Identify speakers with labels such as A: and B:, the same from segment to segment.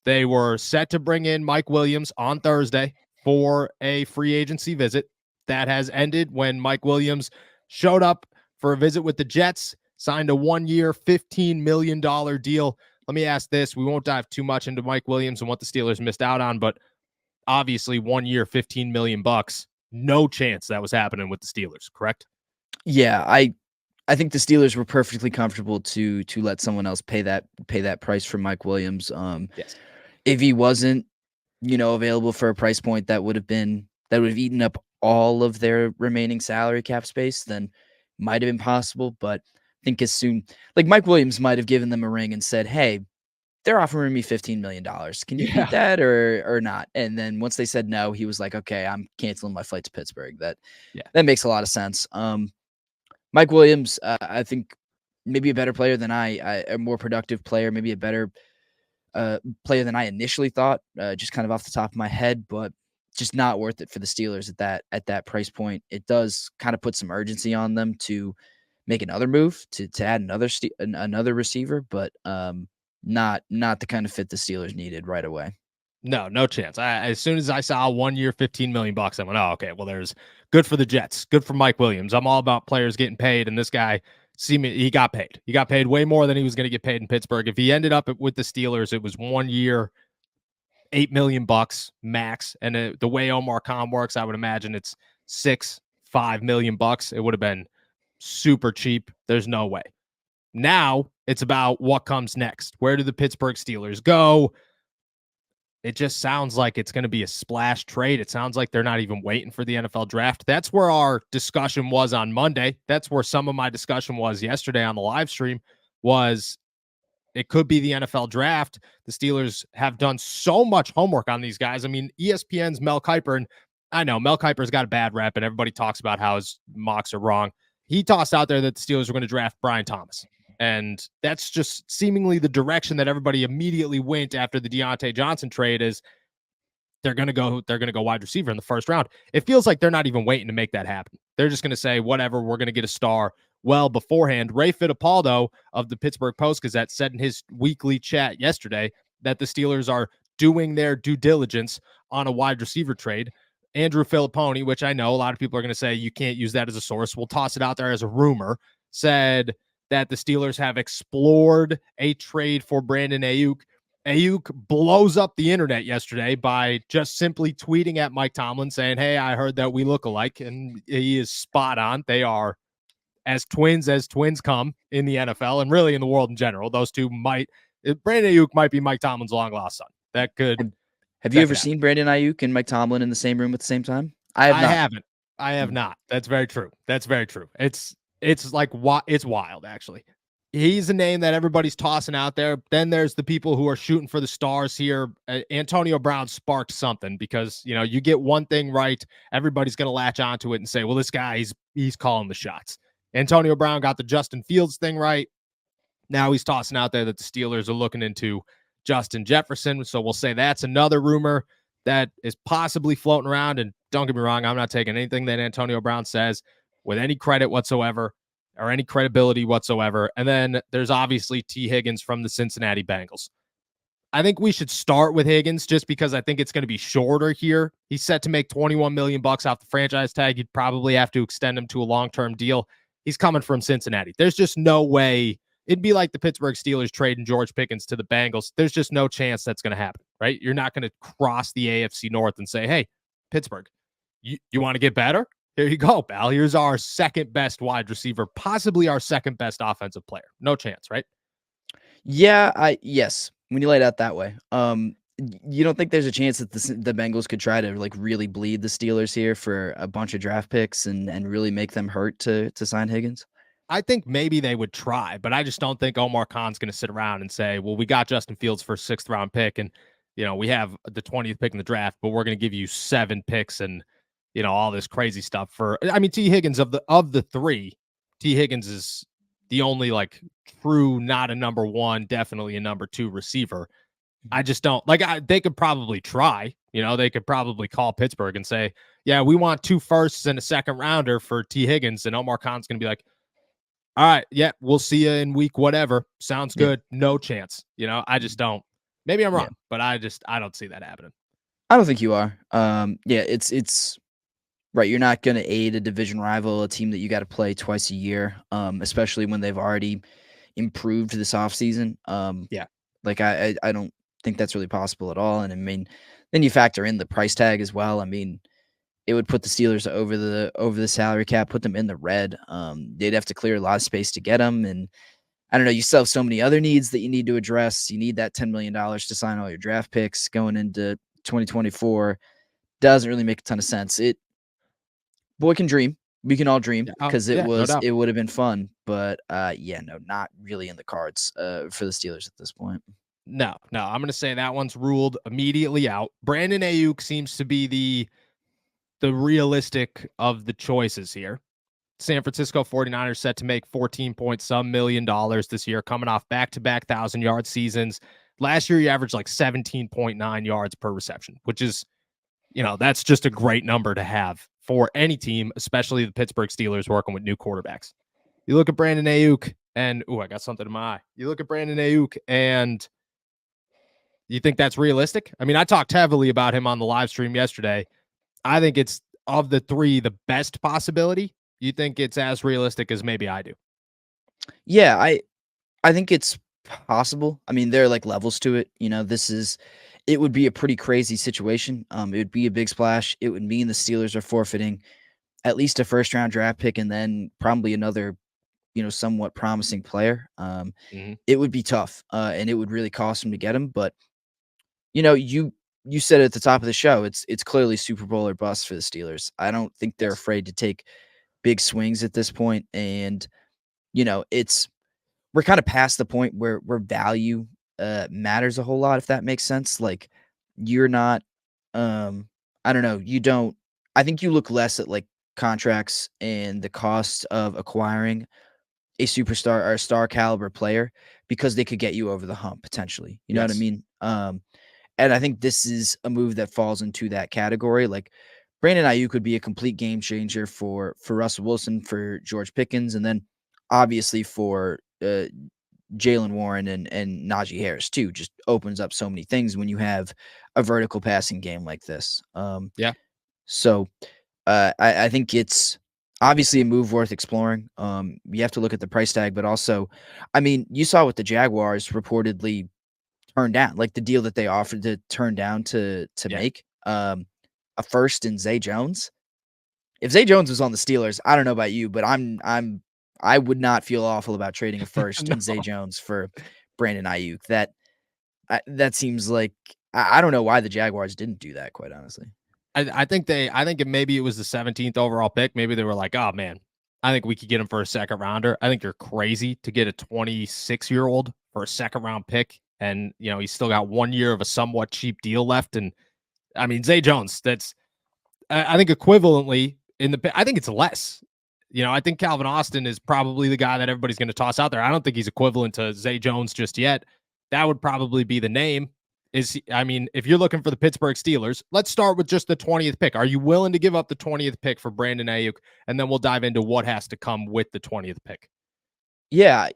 A: They were set to bring in Mike Williams on Thursday for a free agency visit. That has ended when Mike Williams showed up for a visit with the Jets, signed a 1-year, $15 million deal. Let me ask this. We won't dive too much into Mike Williams and what the Steelers missed out on, but obviously 1 year, 15 million bucks. No chance that was happening with the Steelers, correct?
B: Yeah, I think the Steelers were perfectly comfortable to let someone else pay that price for Mike Williams.
A: Yes.
B: If he wasn't, available for a price point that would have eaten up all of their remaining salary cap space, then might have been possible. But I think as soon, like Mike Williams might have given them a ring and said, "Hey, they're offering me $15 million. Can you beat that or not?" And then once they said no, he was like, "Okay, I'm canceling my flight to Pittsburgh." That makes a lot of sense. Mike Williams, I think maybe a better player than a more productive player, maybe a better player than I initially thought, just kind of off the top of my head, but just not worth it for the Steelers at that price point. It does kind of put some urgency on them to make another move to add another receiver, but not the kind of fit the Steelers needed right away.
A: No chance. As soon as I saw 1 year, 15 million bucks, I went, "Oh, okay. Well, there's good for the Jets, good for Mike Williams." I'm all about players getting paid, and this guy, he got paid. He got paid way more than he was going to get paid in Pittsburgh. If he ended up with the Steelers, it was 1 year, 8 million bucks max. And the way Omar Khan works, I would imagine it's 5 million bucks. It would have been super cheap. There's no way. Now it's about what comes next. Where do the Pittsburgh Steelers go? It just sounds like it's going to be a splash trade. It sounds like they're not even waiting for the NFL draft. That's where our discussion was on Monday. That's where some of my discussion was yesterday on the live stream. Was it could be the NFL draft. The Steelers have done so much homework on these guys. I mean, ESPN's Mel Kiper, and I know Mel Kiper's got a bad rep, and everybody talks about how his mocks are wrong. He tossed out there that the Steelers were going to draft Brian Thomas. And that's just seemingly the direction that everybody immediately went after the Deontay Johnson trade is they're going to go wide receiver in the first round. It feels like they're not even waiting to make that happen. They're just going to say, whatever, we're going to get a star well beforehand. Ray Fittipaldo of the Pittsburgh Post-Gazette said in his weekly chat yesterday that the Steelers are doing their due diligence on a wide receiver trade. Andrew Filipponi, which I know a lot of people are going to say you can't use that as a source, we'll toss it out there as a rumor, said that the Steelers have explored a trade for Brandon Aiyuk. Aiyuk blows up the internet yesterday by just simply tweeting at Mike Tomlin saying, "Hey, I heard that we look alike," and he is spot on. They are as twins come in the NFL and really in the world in general. Those two Brandon Aiyuk might be Mike Tomlin's long lost son. That could.
B: Have you ever seen Brandon Aiyuk and Mike Tomlin in the same room at the same time? I
A: haven't. I have not. That's very true. It's like it's wild, actually. He's a name that everybody's tossing out there. Then there's the people who are shooting for the stars here. Antonio Brown sparked something because, you get one thing right, everybody's going to latch onto it and say, well, this guy, he's calling the shots. Antonio Brown got the Justin Fields thing right. Now he's tossing out there that the Steelers are looking into Justin Jefferson. So we'll say that's another rumor that is possibly floating around. And don't get me wrong, I'm not taking anything that Antonio Brown says with any credit whatsoever or any credibility whatsoever. And then there's obviously T. Higgins from the Cincinnati Bengals. I think we should start with Higgins just because I think it's going to be shorter here. He's set to make 21 million bucks off the franchise tag. You'd probably have to extend him to a long-term deal. He's coming from Cincinnati. There's just no way. It'd be like the Pittsburgh Steelers trading George Pickens to the Bengals. There's just no chance that's going to happen, right? You're not going to cross the AFC North and say, "Hey, Pittsburgh, you want to get better? Here you go, pal. Here's our second best wide receiver, possibly our second best offensive player." No chance, right?
B: Yeah, yes. When you lay it out that way, you don't think there's a chance that the Bengals could try to really bleed the Steelers here for a bunch of draft picks and really make them hurt to sign Higgins?
A: I think maybe they would try, but I just don't think Omar Khan's going to sit around and say, "Well, we got Justin Fields for a 6th round pick, and we have the 20th pick in the draft, but we're going to give you 7 picks and all this crazy stuff for." I mean, T. Higgins of the 3, T. Higgins is the only true, not a number 1, definitely a number 2 receiver. I just don't they could probably try, they could probably call Pittsburgh and say, "Yeah, we want 2 firsts and a 2nd rounder for T. Higgins." And Omar Khan's going to be like, "All right, yeah, we'll see you in week whatever. Sounds good." Yeah. No chance. I just don't. Maybe I'm
B: Yeah.
A: wrong, but I don't see that happening.
B: I don't think you are. Yeah, it's right. You're not going to aid a division rival, a team that you got to play twice a year, especially when they've already improved this offseason.
A: Yeah.
B: Like I don't think that's really possible at all. And I mean, then you factor in the price tag as well. I mean, it would put the Steelers over the salary cap, put them in the red. They'd have to clear a lot of space to get them, and I don't know. You still have so many other needs that you need to address. You need that $10 million to sign all your draft picks going into 2024. Doesn't really make a ton of sense. It boy can dream. We can all dream
A: Yeah. Oh,
B: because
A: yeah, no doubt.
B: it would have been fun, but yeah, no, not really in the cards for the Steelers at this point.
A: No, I'm going to say that one's ruled immediately out. Brandon Ayuk seems to be the realistic of the choices here. San Francisco 49ers set to make 14 point some million dollars this year, coming off back-to-back 1,000-yard seasons. Last year, he averaged like 17.9 yards per reception, which is, that's just a great number to have for any team, especially the Pittsburgh Steelers working with new quarterbacks. You look at Brandon Ayuk and, I got something in my eye. You look at Brandon Ayuk and you think that's realistic? I mean, I talked heavily about him on the live stream yesterday. I think it's, of the three, the best possibility. You think it's as realistic as maybe I do?
B: Yeah, I think it's possible. I mean, there are like levels to it. It would be a pretty crazy situation. It would be a big splash. It would mean the Steelers are forfeiting at least a first round draft pick and then probably another, somewhat promising player.
A: Mm-hmm.
B: It would be tough, and it would really cost them to get him. But you said at the top of the show, it's clearly Super Bowl or bust for the Steelers. I don't think they're
A: Yes.
B: afraid to take big swings at this point, and we're kind of past the point where value matters a whole lot, if that makes sense. Like you're not, I don't know, you don't. I think you look less at like contracts and the cost of acquiring a superstar or a star caliber player because they could get you over the hump potentially. You know what I
A: Yes.
B: mean? And I think this is a move that falls into that category. Like Brandon Ayuk could be a complete game changer for Russell Wilson, for George Pickens, and then obviously for Jalen Warren and Najee Harris too. Just opens up so many things when you have a vertical passing game like this.
A: Yeah.
B: So I think it's obviously a move worth exploring. You have to look at the price tag, but also, I mean, you saw what the Jaguars reportedly turned down, like the deal that they offered to turn down to
A: Yeah.
B: make a first in Zay Jones. If Zay Jones was on the Steelers, I don't know about you, but I would not feel awful about trading a first
A: No.
B: in Zay Jones for Brandon Ayuk. That seems like I don't know why the Jaguars didn't do that, quite honestly.
A: I think maybe it was the 17th overall pick. Maybe they were like, oh man, I think we could get him for a second rounder. I think you're crazy to get a 26-year-old for a second round pick. And, he's still got 1 year of a somewhat cheap deal left. And I mean, Zay Jones, that's, I think equivalently I think it's less. I think Calvin Austin is probably the guy that everybody's going to toss out there. I don't think he's equivalent to Zay Jones just yet. That would probably be the name. If you're looking for the Pittsburgh Steelers, let's start with just the 20th pick. Are you willing to give up the 20th pick for Brandon Ayuk? And then we'll dive into what has to come with the 20th pick.
B: Yeah.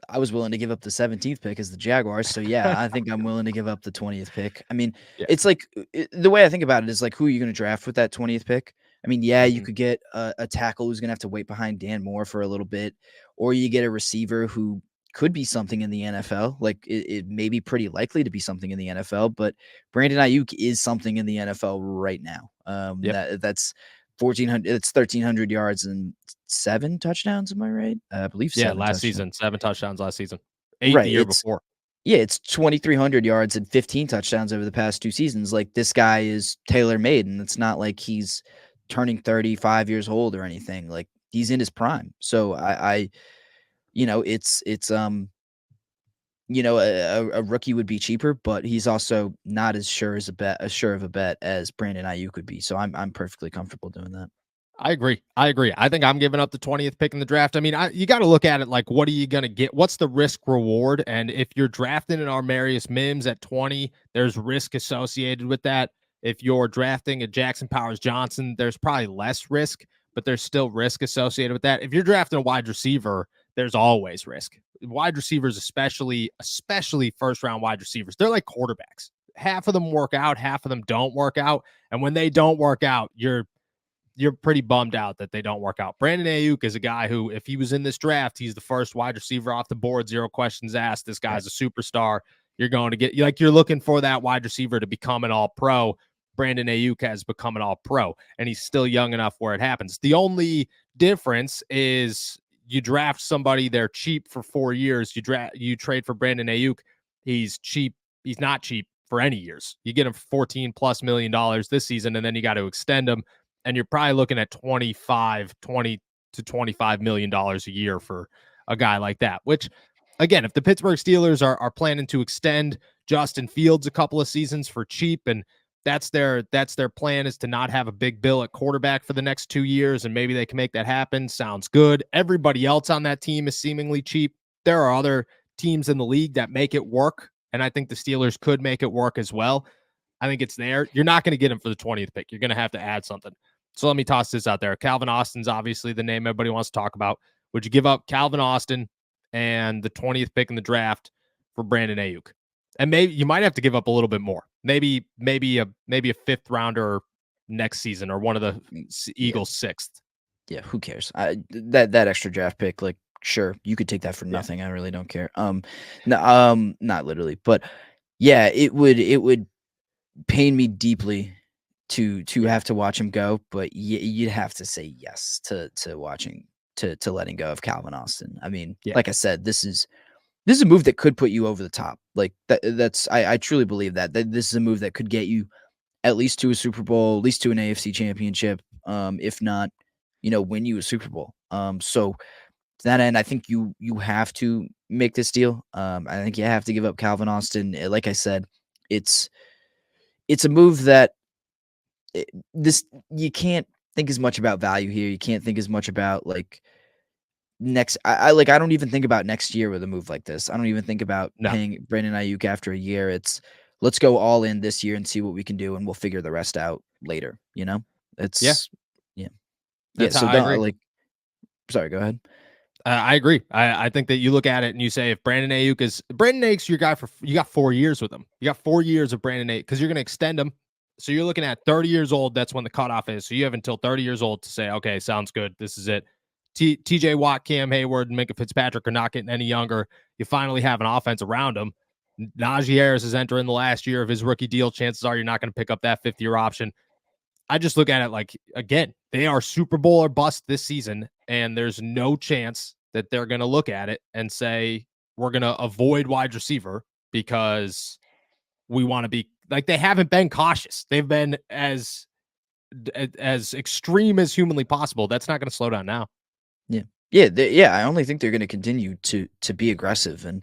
B: I was willing to give up the 17th pick as the Jaguars. So yeah, I think I'm willing to give up the 20th pick. I mean,
A: Yeah.
B: it's like the way I think about it is like, who are you going to draft with that 20th pick? I mean, yeah, you could get a tackle who's going to have to wait behind Dan Moore for a little bit, or you get a receiver who could be something in the NFL. Like it may be pretty likely to be something in the NFL, but Brandon Ayuk is something in the NFL right now. That's 1,400. It's 1,300 yards and 7 touchdowns. Am I right? I believe
A: Yeah,
B: 7
A: last
B: touchdowns.
A: season, 7 touchdowns last season. 8
B: Right,
A: the year before.
B: Yeah, it's 2,300 yards and 15 touchdowns over the past 2 seasons. Like this guy is tailor-made, and it's not like he's turning 35 years old or anything. Like he's in his prime. So a rookie would be cheaper, but he's also not as sure of a bet as Brandon Ayuk would be. So I'm perfectly comfortable doing that.
A: I agree. I think I'm giving up the 20th pick in the draft. I mean, you got to look at it like, what are you going to get? What's the risk reward? And if you're drafting an Armarius Mims at 20, there's risk associated with that. If you're drafting a Jackson Powers Johnson, there's probably less risk, but there's still risk associated with that. If you're drafting a wide receiver there's always risk. Wide receivers, especially first round wide receivers, they're like quarterbacks. Half of them work out, half of them don't work out. And when they don't work out, you're pretty bummed out that they don't work out. Brandon Ayuk is a guy who, if he was in this draft, he's the first wide receiver off the board, zero questions asked. This guy's a superstar. You're going to get, like, you're looking for that wide receiver to become an all pro. Brandon Ayuk has become an all pro, and he's still young enough where it happens. The only difference is you draft somebody, they're cheap for 4 years. You trade for Brandon Ayuk. He's cheap. He's not cheap for any years. You get him $14+ million this season, and then you got to extend him. And you're probably looking at $20 to $25 million a year for a guy like that, which, again, if the Pittsburgh Steelers are planning to extend Justin Fields a couple of seasons for cheap, and that's their plan, is to not have a big bill at quarterback for the next 2 years, and maybe they can make that happen. Sounds good. Everybody else on that team is seemingly cheap. There are other teams in the league that make it work, and I think the Steelers could make it work as well. I think it's there. You're not going to get him for the 20th pick. You're going to have to add something. So let me toss this out there. Calvin Austin's obviously the name everybody wants to talk about. Would you give up Calvin Austin and the 20th pick in the draft for Brandon Ayuk? And maybe you might have to give up a little bit more. Maybe a fifth rounder next season, or one of the Eagles' sixth.
B: Yeah, who cares? That extra draft pick, like, sure, you could take that for nothing. I really don't care. No, not literally, but yeah, it would pain me deeply to have to watch him go, but you'd have to say yes to watching to letting go of Calvin Austin. I mean, like I said, this is a move that could put you over the top. Like that's I truly believe that this is a move that could get you at least to a Super Bowl, at least to an AFC championship, if not, win you a Super Bowl. So to that end, I think you have to make this deal. I think you have to give up Calvin Austin. Like I said, it's a move that you can't think as much about value here. You can't think as much about, like, next. I don't even think about next year with a move like this. I don't even think about paying Brandon Ayuk after a year. It's, let's go all in this year and see what we can do, and we'll figure the rest out later. It's yeah. So don't, sorry, go ahead.
A: I agree. I think that you look at it and you say, if Brandon Ayuk's your guy, you got 4 years with him. You got 4 years of Brandon Ayuk, because you're going to extend him. So you're looking at 30 years old. That's when the cutoff is. So you have until 30 years old to say, okay, sounds good. This is it. TJ Watt, Cam Hayward, and Minkah Fitzpatrick are not getting any younger. You finally have an offense around him. Najee Harris is entering the last year of his rookie deal. Chances are you're not going to pick up that 5th-year option. I just look at it like, again, they are Super Bowl or bust this season, and there's no chance that they're going to look at it and say, we're going to avoid wide receiver because we want to be like, they haven't been cautious. They've been as extreme as humanly possible. That's not going to slow down now.
B: Yeah. I only think they're going to continue to be aggressive, and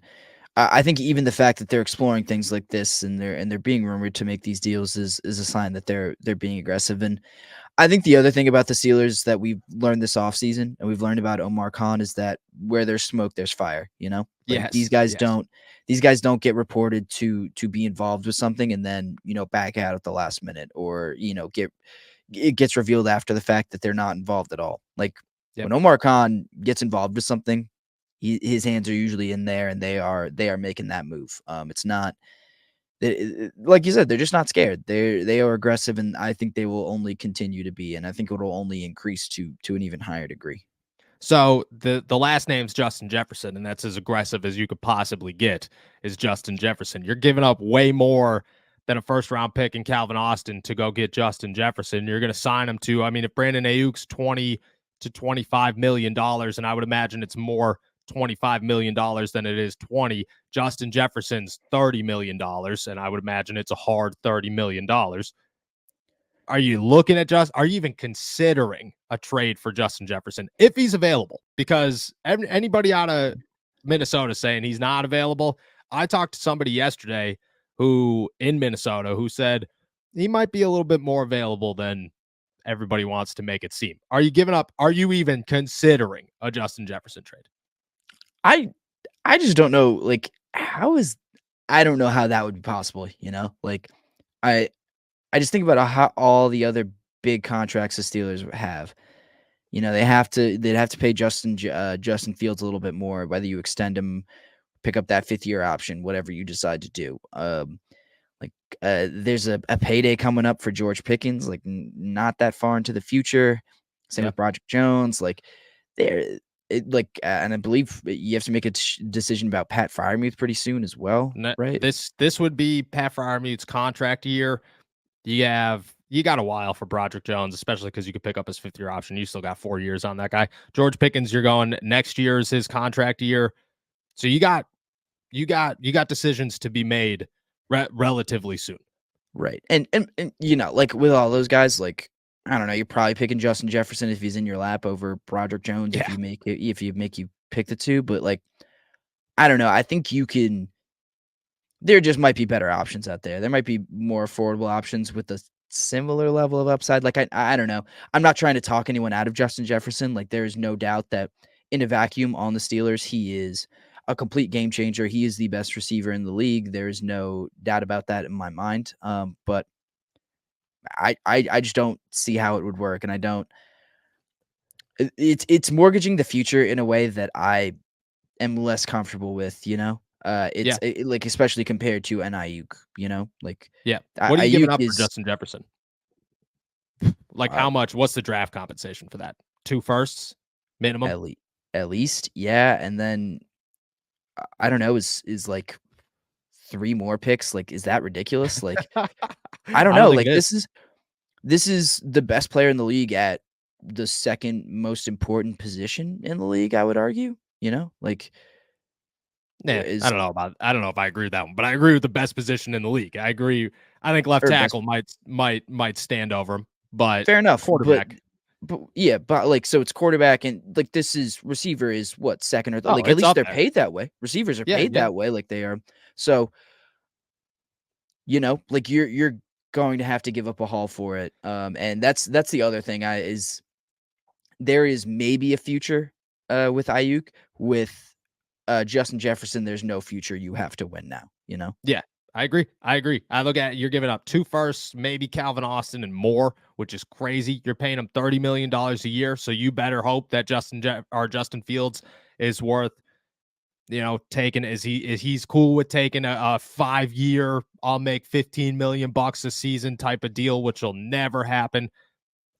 B: I think even the fact that they're exploring things like this and they're being rumored to make these deals is a sign that they're being aggressive. And I think the other thing about the Steelers that we've learned this offseason, and we've learned about Omar Khan, is that where there's smoke, there's fire. These guys don't get reported to be involved with something and then back out at the last minute, or it gets revealed after the fact that they're not involved at all. When Omar Khan gets involved with something, his hands are usually in there, and they are making that move. It's not, like you said, they're just not scared. They are aggressive, and I think they will only continue to be, and I think it will only increase to an even higher degree.
A: So the last name's Justin Jefferson, and that's as aggressive as you could possibly get, is Justin Jefferson. You're giving up way more than a first-round pick in Calvin Austin to go get Justin Jefferson. You're going to sign him to, I mean, if Brandon Ayuk's $20 to $25 million, and I would imagine it's more $25 million than it is 20. Justin Jefferson's $30 million, and I would imagine it's a hard $30 million. Are you looking at are you even considering a trade for Justin Jefferson if he's available? Because anybody out of Minnesota saying he's not available. I talked to somebody yesterday in Minnesota who said he might be a little bit more available than everybody wants to make it seem. Are you even considering a Justin Jefferson trade?
B: I just don't know, like, I don't know how that would be possible, I just think about how all the other big contracts the Steelers have, You know, they'd have to pay Justin Fields a little bit more, whether you extend him, pick up that 5th-year option, whatever you decide to do. Like there's a payday coming up for George Pickens, like not that far into the future. Same
A: Yeah.
B: with Broderick Jones. Like there, and I believe you have to make a decision about Pat Freiermuth pretty soon as well, right?
A: This would be Pat Fryermuth's contract year. You got a while for Broderick Jones, especially because you could pick up his 5th-year option. You still got 4 years on that guy. George Pickens, you're going next year is his contract year. So you got decisions to be made relatively soon.
B: Right. And you know, like with all those guys, like I don't know, you're probably picking Justin Jefferson if he's in your lap over Broderick Jones
A: Yeah.
B: if you make you pick the two, but like I don't know, I think you can there just might be better options out there. There might be more affordable options with a similar level of upside. Like I don't know. I'm not trying to talk anyone out of Justin Jefferson. Like there is no doubt that in a vacuum on the Steelers, he is a complete game changer. He is the best receiver in the league. There is no doubt about that in my mind. But I just don't see how it would work, and I don't. It's mortgaging the future in a way that I am less comfortable with. You know,
A: Yeah.
B: like especially compared to an Ayuk. You know, like
A: Yeah. What are you giving
B: Ayuk
A: up for
B: is
A: Justin Jefferson? Like
B: uh,
A: how much? What's the draft compensation for that? 2 firsts minimum?
B: at, le- at least, yeah, and then I don't know, is like 3 more picks. Like, is that ridiculous? Like, I don't
A: I don't
B: know.
A: think
B: Like,
A: it is.
B: this is the best player in the league at the second most important position in the league. I would argue. You know, like
A: Yeah,
B: is
A: I don't know if I agree with that one, but I agree with the best position in the league. I agree. I think left
B: or best.
A: tackle might stand over him, but
B: Fair enough,
A: quarterback.
B: but yeah, but like so it's quarterback and like this is receiver is what second or
A: Oh,
B: like at
A: it's
B: least
A: up
B: they're
A: there.
B: paid that way. Receivers are
A: Yeah,
B: paid
A: yeah,
B: that way, like they are. So you know, like you're going to have to give up a haul for it. And that's the other thing I is there is maybe a future with Ayuk with Justin Jefferson. There's no future. You have to win now. You know.
A: yeah. I agree. I agree. I look at it, you're giving up 2 firsts, maybe Calvin Austin and more, which is crazy. You're paying him $30 million a year, so you better hope that Justin Fields is worth taking he's cool with taking a 5-year, I'll make 15 million bucks a season type of deal, which will never happen.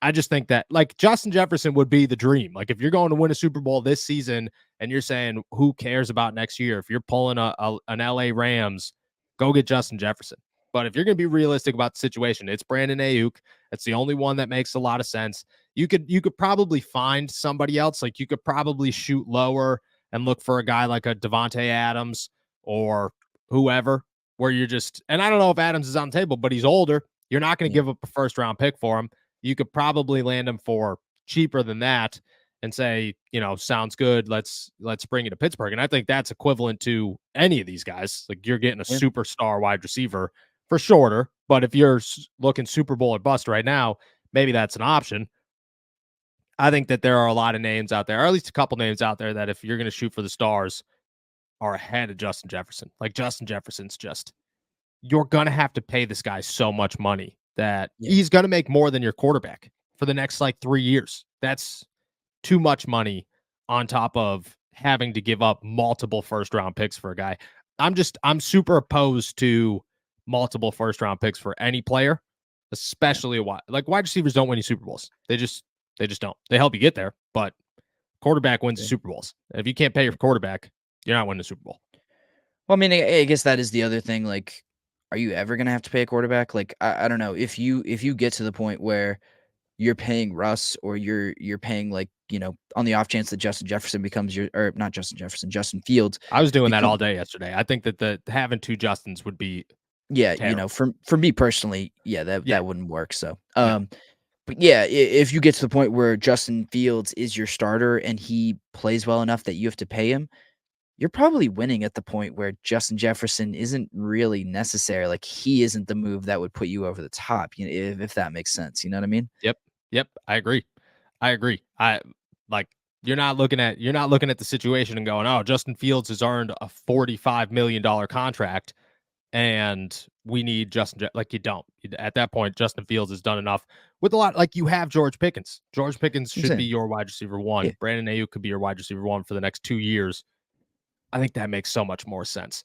A: I just think that like Justin Jefferson would be the dream. Like if you're going to win a Super Bowl this season and you're saying who cares about next year, if you're pulling an LA Rams, go get Justin Jefferson. But if you're going to be realistic about the situation, it's Brandon Ayuk. That's the only one that makes a lot of sense. You could probably find somebody else. Like you could probably shoot lower and look for a guy like a Devonte Adams or whoever, where you're just, and I don't know if Adams is on the table, but he's older. You're not going to
B: Yeah.
A: give up a first round pick for him. You could probably land him for cheaper than that and say, sounds good. Let's bring it to Pittsburgh. And I think that's equivalent to any of these guys. Like you're getting a
B: Yeah.
A: superstar wide receiver for shorter, but if you're looking Super Bowl or bust right now, maybe that's an option. I think that there are a lot of names out there, or at least a couple names out there that if you're going to shoot for the stars are ahead of Justin Jefferson. Like Justin Jefferson's just you're going to have to pay this guy so much money that
B: Yeah.
A: he's going to make more than your quarterback for the next like 3 years. That's too much money on top of having to give up multiple first round picks for a guy. I'm super opposed to multiple first round picks for any player, especially like wide receivers don't win you Super Bowls. They just don't. They help you get there, but quarterback wins the
B: Yeah.
A: Super Bowls. If you can't pay your quarterback, you're not winning the Super Bowl.
B: Well, I mean, I guess that is the other thing. Like, are you ever gonna have to pay a quarterback? Like, I don't know if you get to the point where you're paying Russ or you're paying like on the off chance that Justin Jefferson becomes your or not Justin Jefferson, Justin Fields
A: I was doing that all
B: become
A: day yesterday. I think that the having 2 Justins would be
B: yeah,
A: terrible.
B: for me personally, yeah,
A: Yeah,
B: that wouldn't work. So,
A: no.
B: but yeah, if you get to the point where Justin Fields is your starter and he plays well enough that you have to pay him, you're probably winning at the point where Justin Jefferson isn't really necessary. Like he isn't the move that would put you over the top, if that makes sense. You know what I mean?
A: Yep. Yep. I agree. I agree. I like you're not looking at the situation and going, "Oh, Justin Fields has earned a $45 million contract." and we need like you don't. At that point, Justin Fields has done enough with a lot. Like you have George Pickens. George Pickens should be your wide receiver one.
B: Yeah.
A: Brandon Ayuk could be your wide receiver one for the next 2 years. I think that makes so much more sense.